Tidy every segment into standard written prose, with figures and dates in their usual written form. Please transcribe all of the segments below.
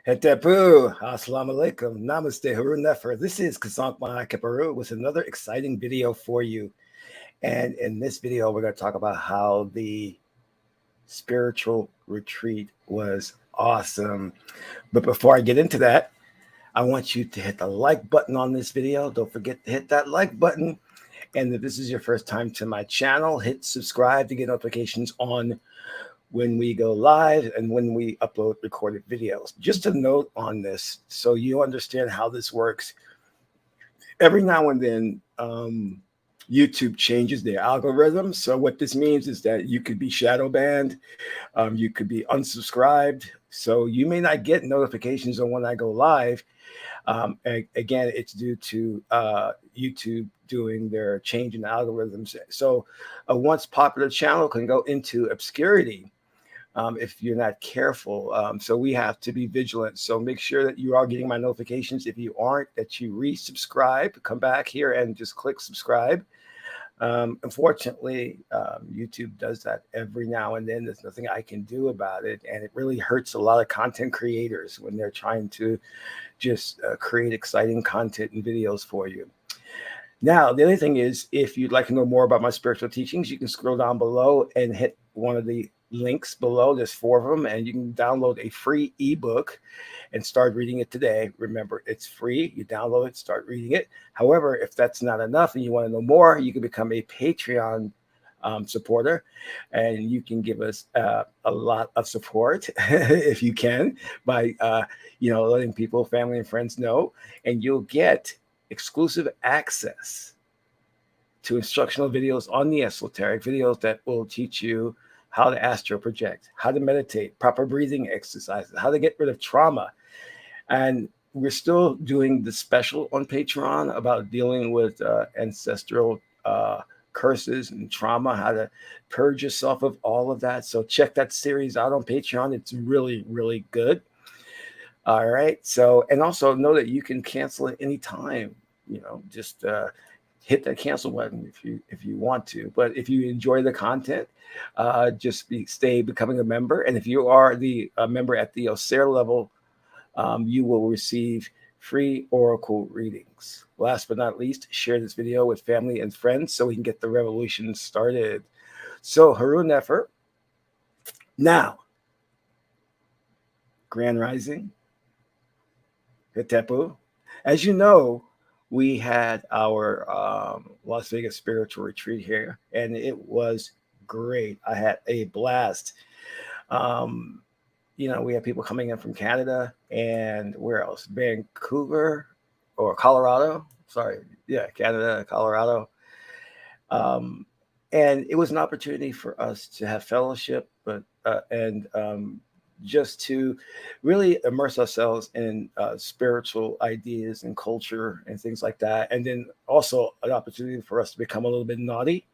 Hetepu, Assalamu alaikum, Namaste, Harun Nefer. This is Qesankh Kaparu with another exciting video for you. And in this video, we're going to talk about how the spiritual retreat was awesome. But before I get into that, I want you to hit the like button on this video. Don't forget to hit that like button. And if this is your first time to my channel, hit subscribe to get notifications on when we go live and when we upload recorded videos. Just a note on this so you understand how this works. Every now and then, YouTube changes their algorithm. So what this means is that you could be shadow banned, you could be unsubscribed. So you may not get notifications on when I go live. Again, it's due to YouTube doing their change in algorithms. So a once popular channel can go into obscurity if you're not careful. So we have to be vigilant. So make sure that you are getting my notifications. If you aren't, that you resubscribe, come back here and just click subscribe. Unfortunately, YouTube does that every now and then. There's nothing I can do about it. And it really hurts a lot of content creators when they're trying to just create exciting content and videos for you. Now, the other thing is, if you'd like to know more about my spiritual teachings, you can scroll down below and hit one of the links below. There's 4 of them, and you can download a free ebook and start reading it today. Remember, it's free. You download it, start reading it. However, if that's not enough and you want to know more, you can become a Patreon supporter, and you can give us a lot of support if you can by letting people, family and friends know, and you'll get exclusive access to instructional videos on the esoteric, videos that will teach you how to astral project, how to meditate, proper breathing exercises, how to get rid of trauma. And we're still doing the special on Patreon about dealing with ancestral curses and trauma, how to purge yourself of all of that. So check that series out on Patreon. It's really, really good. All right. So, and also know that you can cancel at any time. Just hit that cancel button if you want to. But if you enjoy the content, stay becoming a member. And if you are the member at the Osir level, you will receive free oracle readings. Last but not least, share this video with family and friends so we can get the revolution started. So, Harun Nefer. Now, Grand Rising, Hetepu. As you know, we had our Las Vegas spiritual retreat here, and it was great. I had a blast. We have people coming in from Canada and where else? Vancouver or Colorado. Sorry. Yeah, Canada, Colorado. And it was an opportunity for us to have fellowship, and just to really immerse ourselves in spiritual ideas and culture and things like that. And then also an opportunity for us to become a little bit naughty.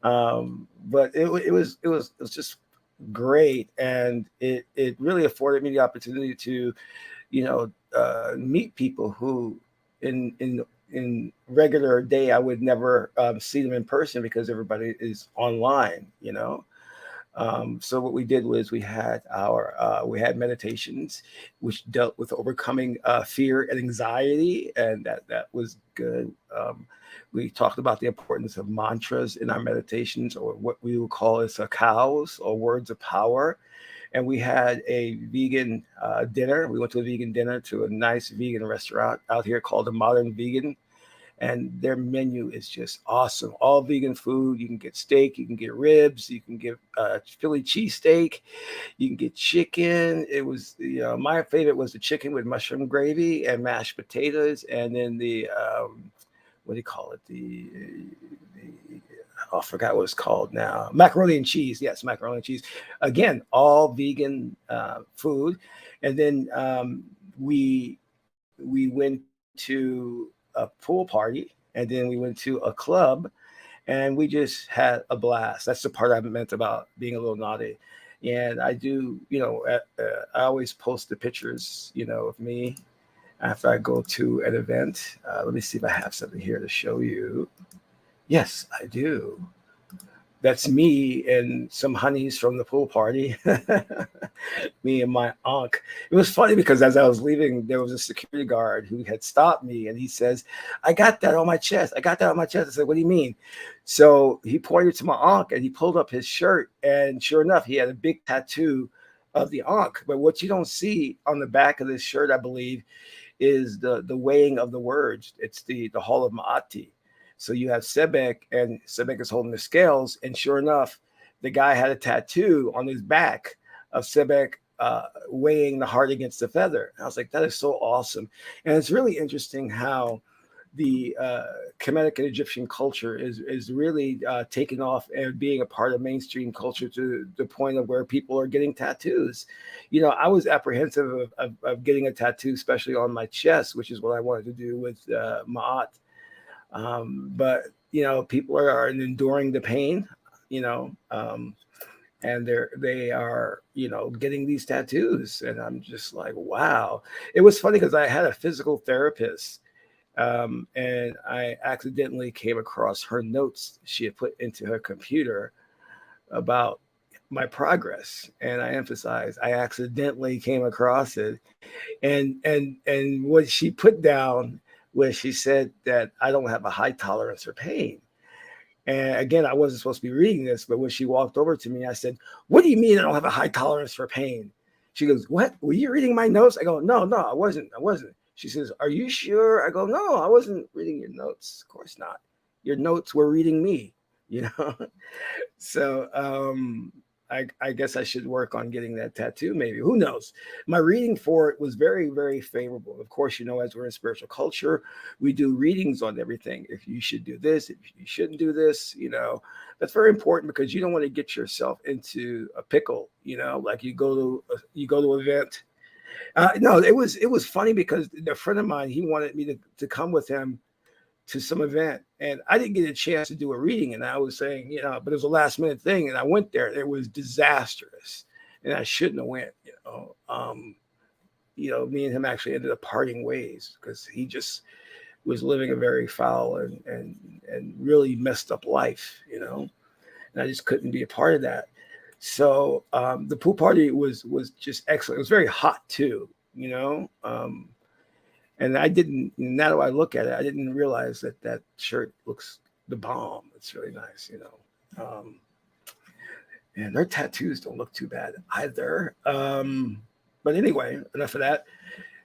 But it was just great, and it really afforded me the opportunity to meet people who in regular day I would never see them in person because everybody is online. So what we did was we had meditations which dealt with overcoming fear and anxiety, and that was good. We talked about the importance of mantras in our meditations, or what we would call as cows or words of power. And we had a vegan dinner. We went to a vegan dinner to a nice vegan restaurant out here called the Modern Vegan, and their menu is just awesome. All vegan food. You can get steak, you can get ribs, you can get Philly cheesesteak, you can get chicken. It was, my favorite was the chicken with mushroom gravy and mashed potatoes, and then the what do you call it? I forgot what it's called now. Macaroni and cheese. Yes, macaroni and cheese. Again, all vegan food. And then we went to a pool party, and then we went to a club, and we just had a blast. That's the part I meant about being a little naughty. And I do, I always post the pictures, of me after I go to an event. Let me see if I have something here to show you. Yes, I do. That's me and some honeys from the pool party. Me and my ankh. It was funny because as I was leaving, there was a security guard who had stopped me, and he says, "I got that on my chest. I got that on my chest." I said, "What do you mean?" So he pointed to my ankh, and he pulled up his shirt, and sure enough, he had a big tattoo of the ankh. But what you don't see on the back of this shirt, I believe, is the weighing of the words. It's the Hall of Ma'ati. So you have Sebek, and Sebek is holding the scales, and sure enough, the guy had a tattoo on his back of Sebek weighing the heart against the feather. And I was like, that is so awesome. And it's really interesting how the Kemetic and Egyptian culture is really taking off and being a part of mainstream culture to the point of where people are getting tattoos. You know, I was apprehensive of getting a tattoo, especially on my chest, which is what I wanted to do with Ma'at. But you know, people are enduring the pain, you know, and they are, you know, getting these tattoos, and I'm just like, wow. It was funny because I had a physical therapist, and I accidentally came across her notes she had put into her computer about my progress, and I emphasize I accidentally came across it, and what she put down was she said that I don't have a high tolerance for pain. And again, I wasn't supposed to be reading this, but when she walked over to me, I said, "What do you mean I don't have a high tolerance for pain?" She goes, "What? Were you reading my notes?" I go, "No, no, I wasn't. I wasn't." She says, "Are you sure?" I go, "No, I wasn't reading your notes. Of course not. Your notes were reading me, you know." So I guess I should work on getting that tattoo. Maybe, who knows? My reading for it was very, very favorable. Of course, you know, as we're in spiritual culture, we do readings on everything. If you should do this, if you shouldn't do this, you know, that's very important because you don't want to get yourself into a pickle. You know, like you go to an event. No, it was funny because a friend of mine, he wanted me to come with him to some event, and I didn't get a chance to do a reading, and I was saying, you know, but it was a last minute thing, and I went there. It was disastrous, and I shouldn't have went. You know, me and him actually ended up parting ways because he just was living a very foul and really messed up life, you know, and I just couldn't be a part of that. So the pool party was just excellent. It was very hot too, you know. And I didn't. Now that I look at it, I didn't realize that that shirt looks the bomb. It's really nice, you know. And their tattoos don't look too bad either. But anyway, enough of that.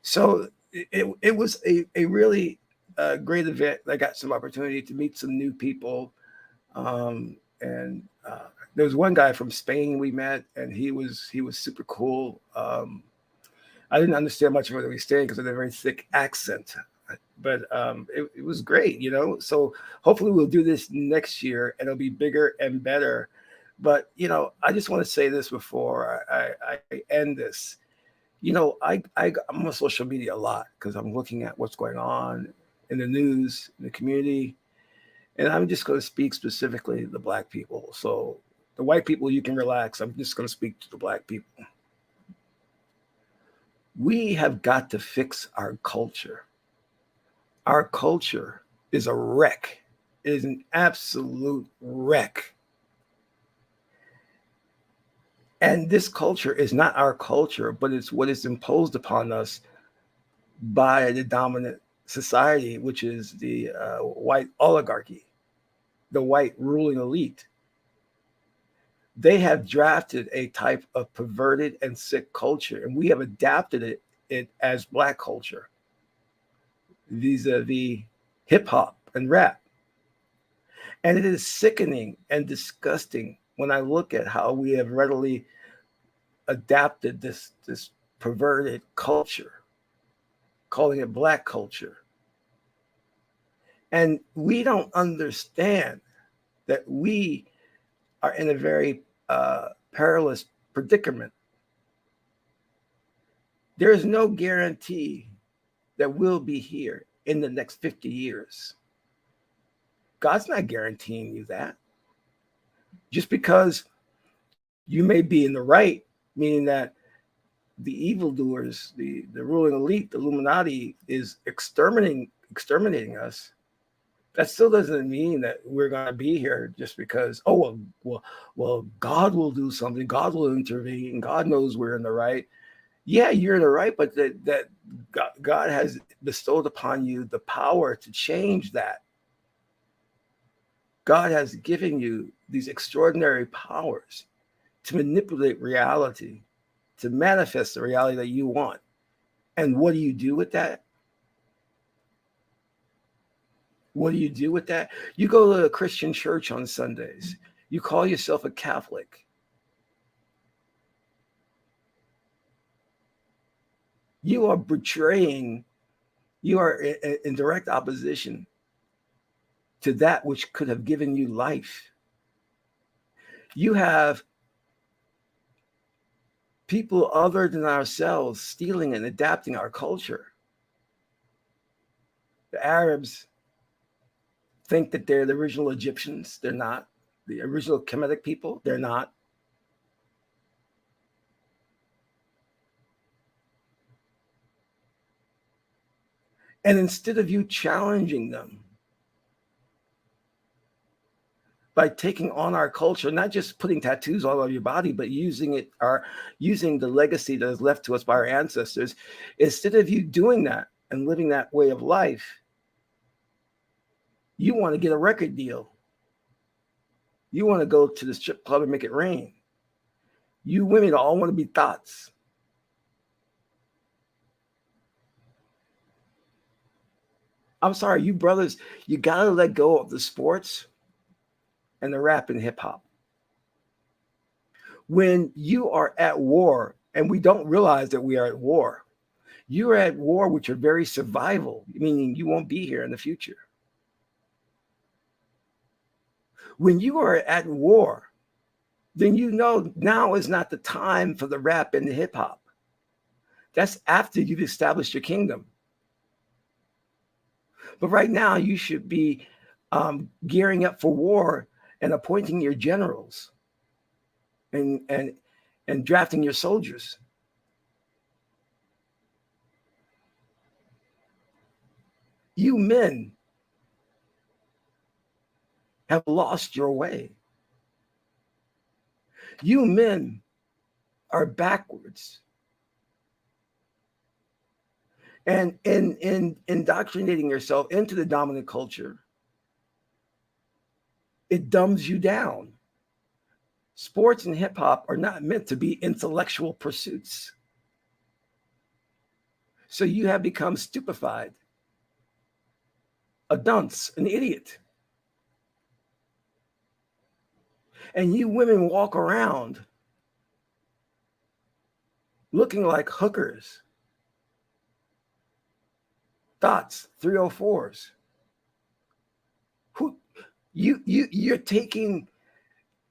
So it was a really great event. I got some opportunity to meet some new people. And there was one guy from Spain we met, and he was super cool. I didn't understand much of what he was saying because of the very thick accent, but it was great, you know. So hopefully we'll do this next year, and it'll be bigger and better. But you know, I just want to say this before I end this. You know, I'm on social media a lot because I'm looking at what's going on in the news, in the community, and I'm just going to speak specifically to the black people. So the white people, you can relax. I'm just going to speak to the black people. We have got to fix our culture. Our culture is a wreck. It is an absolute wreck. And this culture is not our culture, but it's what is imposed upon us by the dominant society, which is the white oligarchy, the white ruling elite. They have drafted a type of perverted and sick culture, and we have adapted it as black culture vis-a-vis hip hop and rap. And it is sickening and disgusting when I look at how we have readily adapted this perverted culture, calling it black culture. And we don't understand that we are in a very perilous predicament. There is no guarantee that we'll be here in the next 50 years. God's not guaranteeing you that. Just because you may be in the right, meaning that the evildoers, the ruling elite, the Illuminati is exterminating us. That still doesn't mean that we're going to be here just because, oh, well, God will do something. God will intervene. God knows we're in the right. Yeah, you're in the right, but that God has bestowed upon you the power to change that. God has given you these extraordinary powers to manipulate reality, to manifest the reality that you want. And what do you do with that? What do you do with that? You go to a Christian church on Sundays. You call yourself a Catholic. You are betraying, you are in direct opposition to that which could have given you life. You have people other than ourselves stealing and adapting our culture. The Arabs think that they're the original Egyptians. They're not. The original Kemetic people, they're not. And instead of you challenging them by taking on our culture, not just putting tattoos all over your body, but using the legacy that is left to us by our ancestors, instead of you doing that and living that way of life, you want to get a record deal. You want to go to the strip club and make it rain. You women all want to be thoughts. I'm sorry, you brothers, you got to let go of the sports and the rap and hip hop. When you are at war, and we don't realize that we are at war, you are at war with your very survival, meaning you won't be here in the future. When you are at war, then you know now is not the time for the rap and the hip hop. That's after you've established your kingdom. But right now, you should be gearing up for war and appointing your generals and drafting your soldiers. You men have lost your way. You men are backwards. And in indoctrinating yourself into the dominant culture, it dumbs you down. Sports and hip hop are not meant to be intellectual pursuits. So you have become stupefied, a dunce, an idiot. And you women walk around looking like hookers, thoughts, 304s. Who you're taking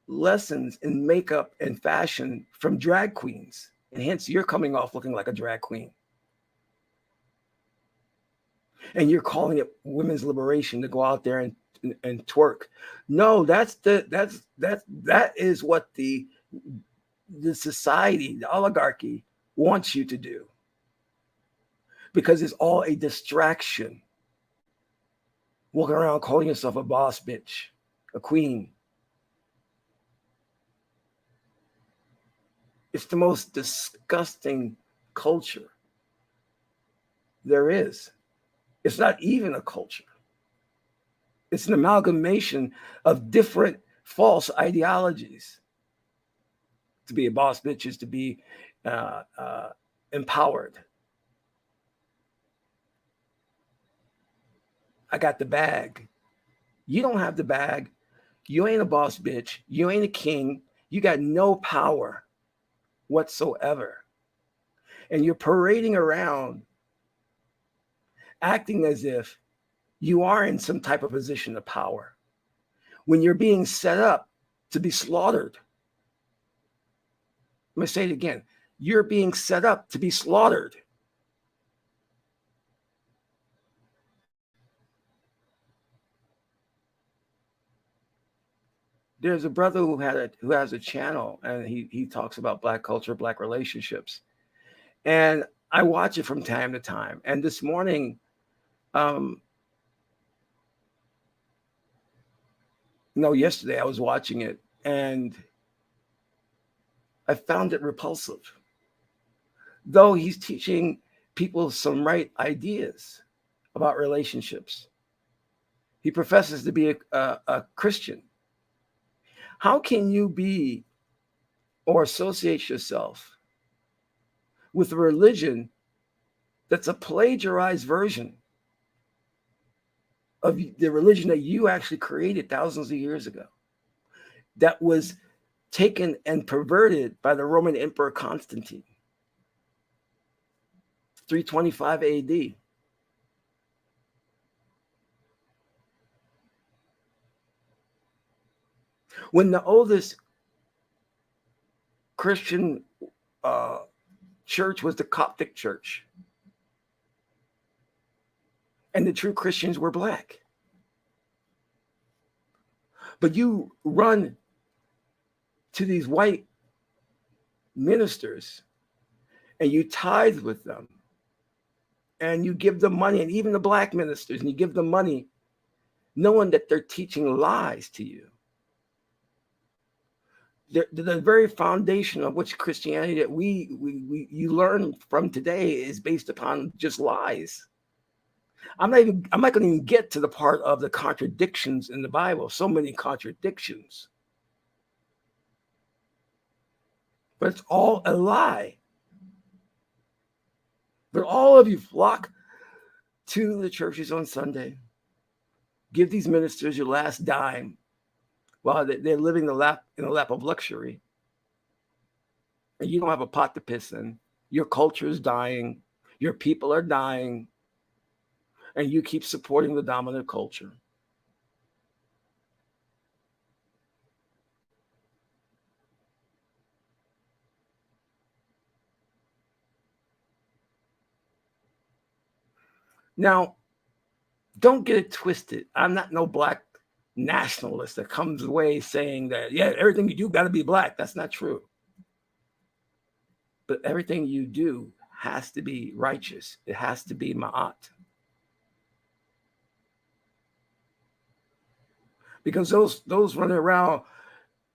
lessons in makeup and fashion from drag queens, and hence you're coming off looking like a drag queen. And you're calling it women's liberation to go out there and twerk. No, that is what the society, the oligarchy wants you to do, because it's all a distraction. Walking around calling yourself a boss bitch, a queen. It's the most disgusting culture there is. It's not even a culture. It's an amalgamation of different false ideologies. To be a boss bitch is to be empowered. I got the bag. You don't have the bag. You ain't a boss bitch. You ain't a king. You got no power whatsoever. And you're parading around acting as if you are in some type of position of power when you're being set up to be slaughtered. I'm going to say it again. You're being set up to be slaughtered. There's a brother who has a channel, and he talks about Black culture, Black relationships, and I watch it from time to time. And this morning, No, yesterday I was watching it and I found it repulsive. Though he's teaching people some right ideas about relationships, he professes to be a Christian. How can you be or associate yourself with a religion that's a plagiarized version of the religion that you actually created thousands of years ago, that was taken and perverted by the Roman Emperor Constantine, 325 AD? When the oldest Christian uh, church was the Coptic church, and the true Christians were black. But you run to these white ministers and you tithe with them and you give them money, and even the black ministers, and you give them money knowing that they're teaching lies to you. The very foundation of which Christianity that you learn from today is based upon just lies. I'm not going to even get to the part of the contradictions in the Bible. So many contradictions. But it's all a lie. But all of you flock to the churches on Sunday. Give these ministers your last dime while they're living in the lap of luxury. And you don't have a pot to piss in. Your culture is dying. Your people are dying. And you keep supporting the dominant culture. Now, don't get it twisted. I'm not no black nationalist that comes away saying that, yeah, everything you do got to be black. That's not true. But everything you do has to be righteous. It has to be ma'at. Because those running around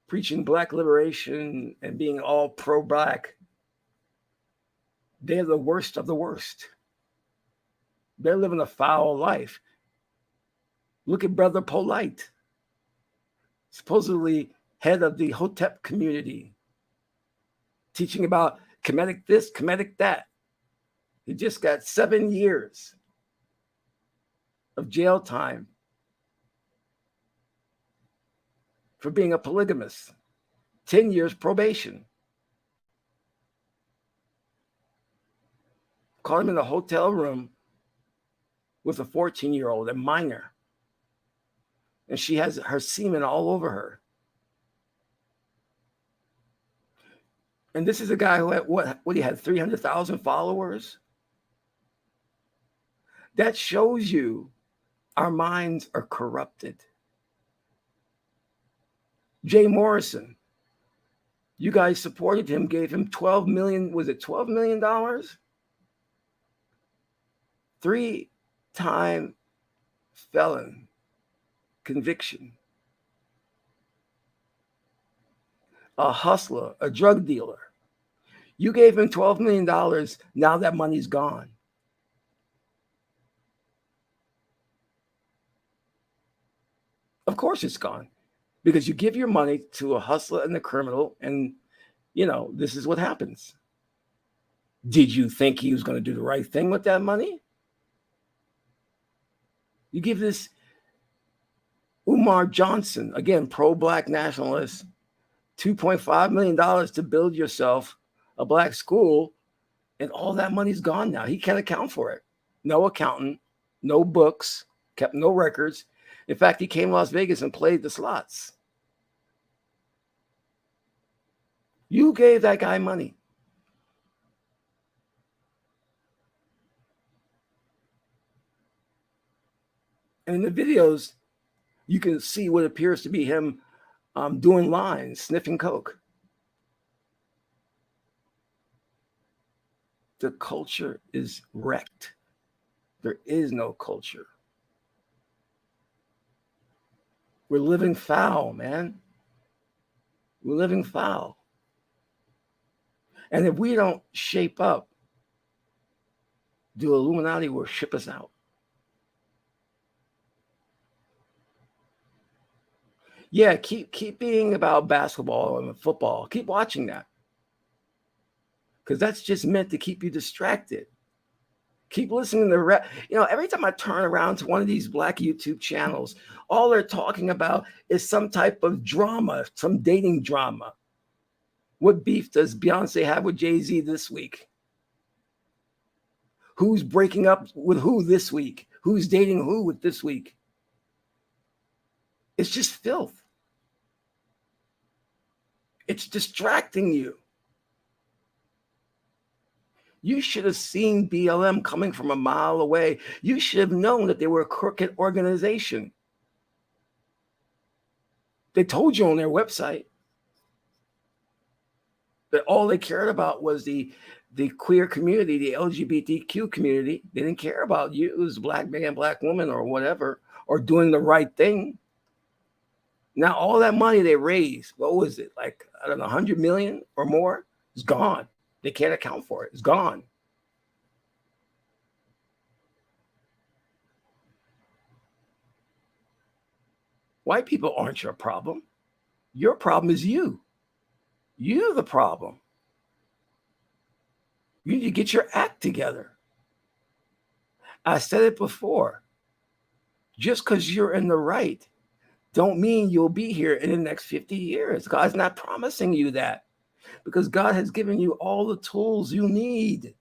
preaching black liberation and being all pro-black, they're the worst of the worst. They're living a foul life. Look at Brother Polite, supposedly head of the Hotep community, teaching about Kemetic this, Kemetic that. He just got 7 years of jail time for being a polygamist, 10 years probation. Caught him in a hotel room with a 14-year-old, a minor. And she has her semen all over her. And this is a guy who had what he had 300,000 followers. That shows you our minds are corrupted. Jay Morrison, you guys supported him, gave him 12 million, was it $12 million? 3-time felon conviction. A hustler, a drug dealer. You gave him $12 million. Now that money's gone. Of course it's gone. Because you give your money to a hustler and a criminal, and, this is what happens. Did you think he was going to do the right thing with that money? You give this Umar Johnson, again, pro-black nationalist, $2.5 million to build yourself a black school, and all that money's gone now. He can't account for it. No accountant, no books, kept no records. In fact, he came to Las Vegas and played the slots. You gave that guy money. And in the videos, you can see what appears to be him doing lines, sniffing coke. The culture is wrecked. There is no culture. We're living foul, man. We're living foul. And if we don't shape up, the Illuminati will ship us out. Yeah, keep being about basketball and football. Keep watching that. Because that's just meant to keep you distracted. Keep listening to every time I turn around to one of these black YouTube channels, all they're talking about is some type of drama, some dating drama. What beef does Beyonce have with Jay-Z this week? Who's breaking up with who this week? Who's dating who with this week? It's just filth. It's distracting you. You should have seen BLM coming from a mile away. You should have known that they were a crooked organization. They told you on their website that all they cared about was the queer community, the LGBTQ community. They didn't care about you as a black man, black woman, or whatever, or doing the right thing. Now, all that money they raised, what was it? Like, I don't know, 100 million or more is gone. They can't account for it. It's gone. White people aren't your problem. Your problem is you. You're the problem. You need to get your act together. I said it before. Just because you're in the right don't mean you'll be here in the next 50 years. God's not promising you that, because God has given you all the tools you need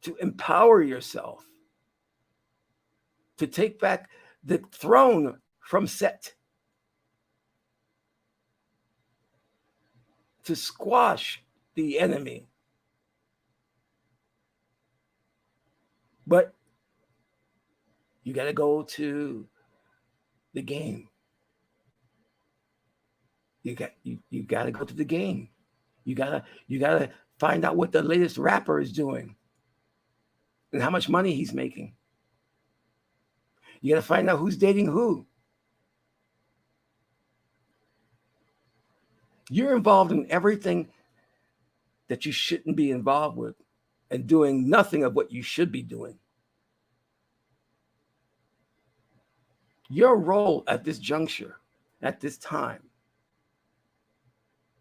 to empower yourself, to take back the throne from Set, to squash the enemy. But you got to go to the game. You got to go to the game. You got to find out what the latest rapper is doing and how much money he's making. You got to find out who's dating who. You're involved in everything that you shouldn't be involved with and doing nothing of what you should be doing. Your role at this juncture, at this time,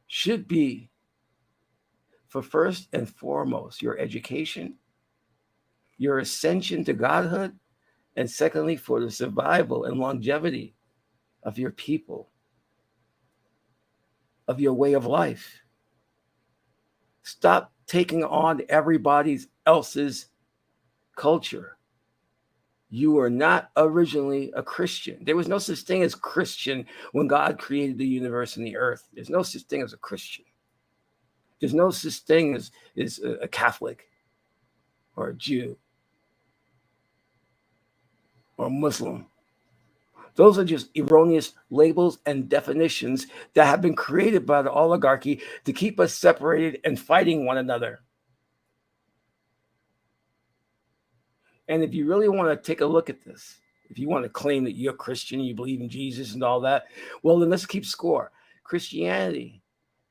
should be, for first and foremost, your education, your ascension to godhood, and secondly, for the survival and longevity of your people, of your way of life. Stop taking on everybody else's culture. You are not originally a Christian. There was no such thing as Christian when God created the universe and the earth. There's no such thing as a Christian. There's no such thing as a Catholic or a Jew or a Muslim. Those are just erroneous labels and definitions that have been created by the oligarchy to keep us separated and fighting one another. And if you really want to take a look at this, if you want to claim that you're Christian, you believe in Jesus and all that, well, then let's keep score. Christianity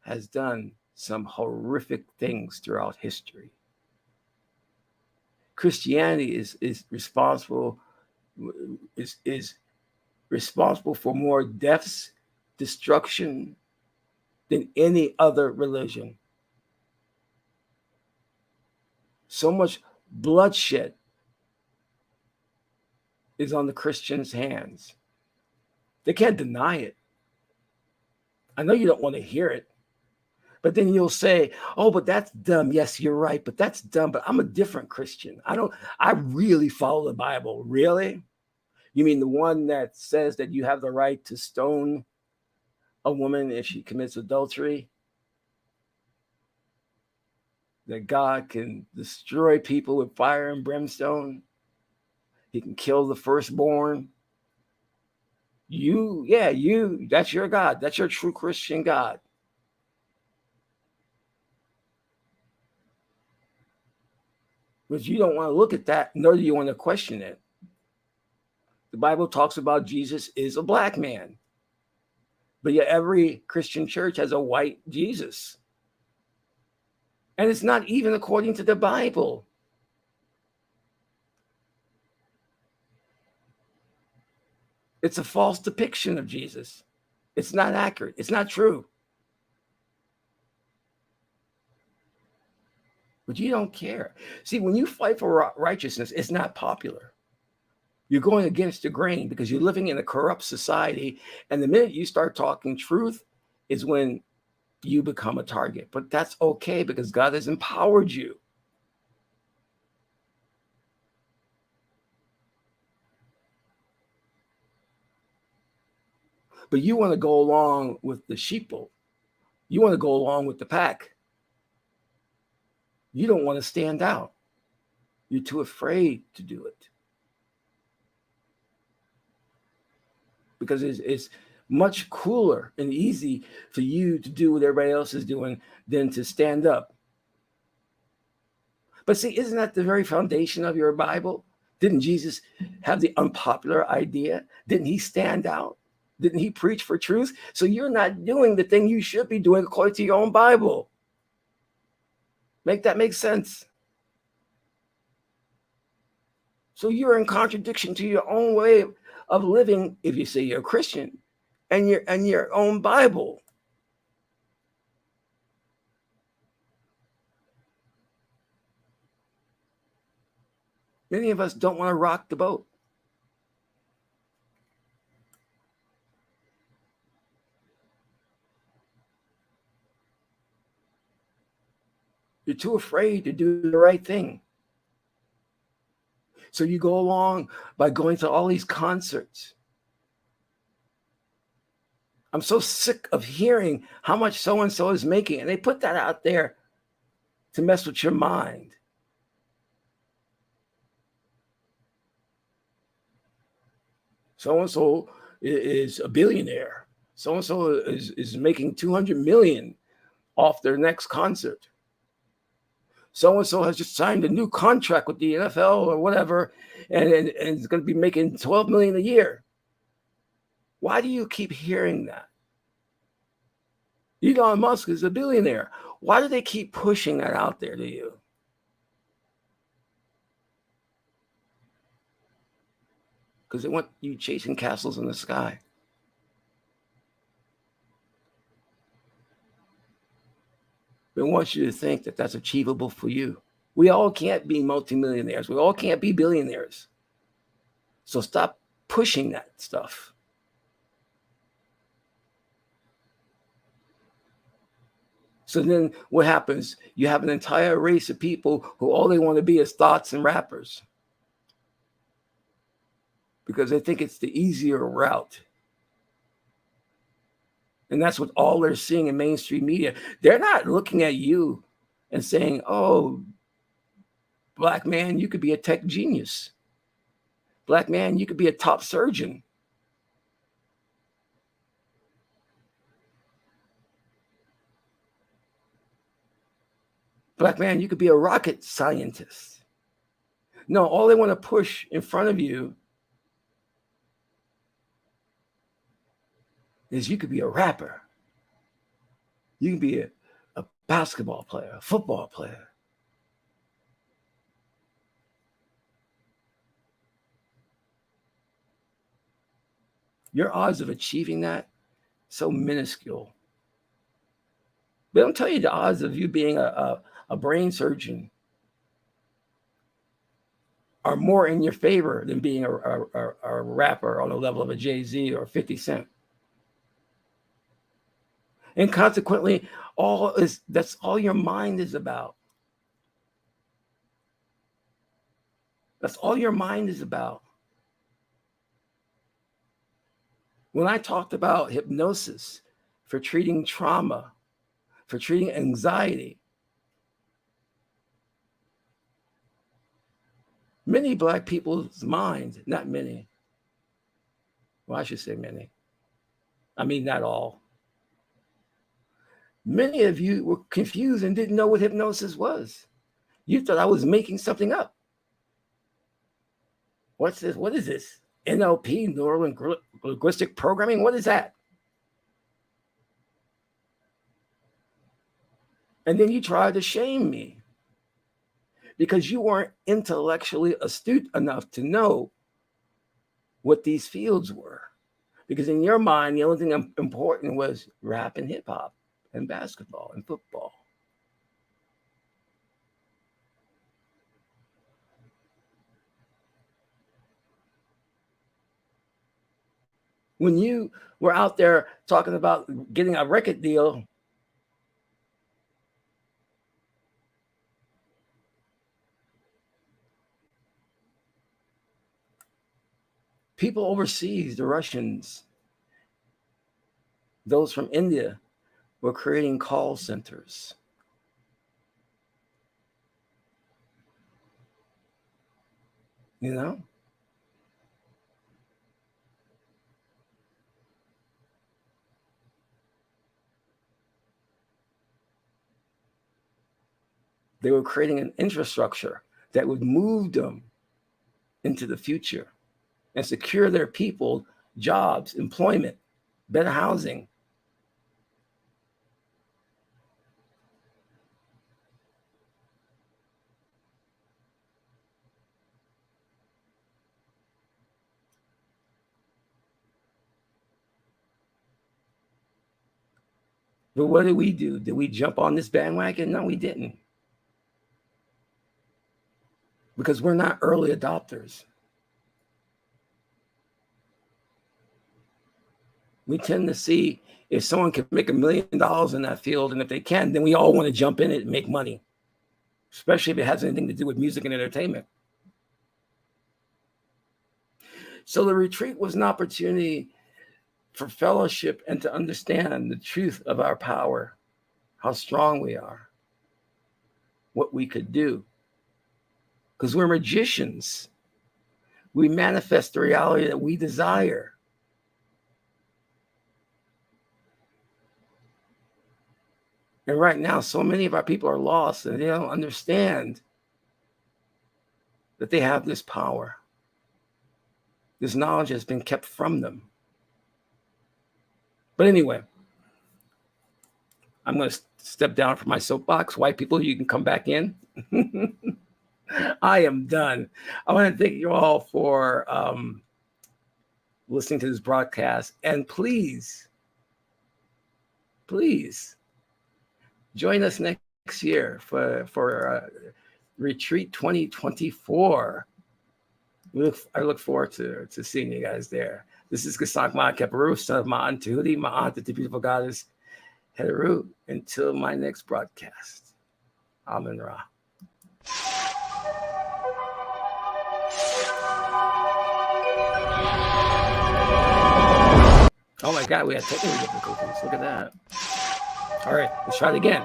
has done some horrific things throughout history. Christianity is responsible for more deaths, destruction than any other religion. So much bloodshed is on the Christians' hands. They can't deny it. I know you don't want to hear it, but then you'll say, oh, but that's dumb. Yes, you're right, but that's dumb. But I'm a different Christian. I really follow the Bible. Really? You mean the one that says that you have the right to stone a woman if she commits adultery? That God can destroy people with fire and brimstone? He can kill the firstborn. That's your God. That's your true Christian God. But you don't want to look at that, nor do you want to question it. The Bible talks about Jesus is a black man. But yet every Christian church has a white Jesus. And it's not even according to the Bible. It's a false depiction of Jesus. It's not accurate. It's not true. But you don't care. See, when you fight for righteousness, it's not popular. You're going against the grain because you're living in a corrupt society. And the minute you start talking truth is when you become a target. But that's okay because God has empowered you. But you want to go along with the sheeple. You want to go along with the pack. You don't want to stand out. You're too afraid to do it. Because it's much cooler and easy for you to do what everybody else is doing than to stand up. But see, isn't that the very foundation of your Bible? Didn't Jesus have the unpopular idea? Didn't he stand out? Didn't he preach for truth? So you're not doing the thing you should be doing according to your own Bible. Make that make sense? So you're in contradiction to your own way of living if you say you're a Christian and your own Bible. Many of us don't want to rock the boat. You're too afraid to do the right thing. So you go along by going to all these concerts. I'm so sick of hearing how much so-and-so is making. And they put that out there to mess with your mind. So-and-so is a billionaire. So-and-so is making 200 million off their next concert. So-and-so has just signed a new contract with the NFL or whatever, and is going to be making 12 million a year. Why do you keep hearing that? Elon Musk is a billionaire. Why do they keep pushing that out there to you? Because they want you chasing castles in the sky. They want you to think that that's achievable for you. We all can't be multimillionaires. We all can't be billionaires. So stop pushing that stuff. So then what happens? You have an entire race of people who all they want to be is thoughts and rappers because they think it's the easier route. And that's what all they're seeing in mainstream media. They're not looking at you and saying, oh, black man, you could be a tech genius. Black man, you could be a top surgeon. Black man, you could be a rocket scientist. No, all they want to push in front of you is you could be a rapper. You can be a basketball player, a football player. Your odds of achieving that, so minuscule. They don't tell you the odds of you being a brain surgeon are more in your favor than being a rapper on the level of a Jay-Z or 50 Cent. And consequently, that's all your mind is about. That's all your mind is about. When I talked about hypnosis for treating trauma, for treating anxiety, many Black people's minds, not many, well, I should say many, I mean, not all. Many of you were confused and didn't know what hypnosis was. You thought I was making something up. What's this? What is this? NLP, neuro linguistic programming. What is that? And then you try to shame me because you weren't intellectually astute enough to know what these fields were. Because in your mind, the only thing important was rap and hip hop and basketball and football. When you were out there talking about getting a record deal, people overseas, the Russians, those from India, were creating call centers. You know? They were creating an infrastructure that would move them into the future and secure their people jobs, employment, better housing. But what did we do? Did we jump on this bandwagon? No, we didn't. Because we're not early adopters. We tend to see if someone can make $1 million in that field, and if they can, then we all want to jump in it and make money, especially if it has anything to do with music and entertainment. So the retreat was an opportunity for fellowship and to understand the truth of our power, how strong we are, what we could do. Because we're magicians. We manifest the reality that we desire. And right now, so many of our people are lost and they don't understand that they have this power. This knowledge has been kept from them. But anyway, I'm going to step down from my soapbox. White people, you can come back in. I am done. I want to thank you all for listening to this broadcast. And please join us next year for Retreat 2024. I look forward to seeing you guys there. This is Qesankh Ma Keperu, son of Ma'an Tehudi, Ma'an, the beautiful goddess Heteru. Until my next broadcast. Amen Ra. Oh my God, we had technical difficulties. Look at that. All right, let's try it again.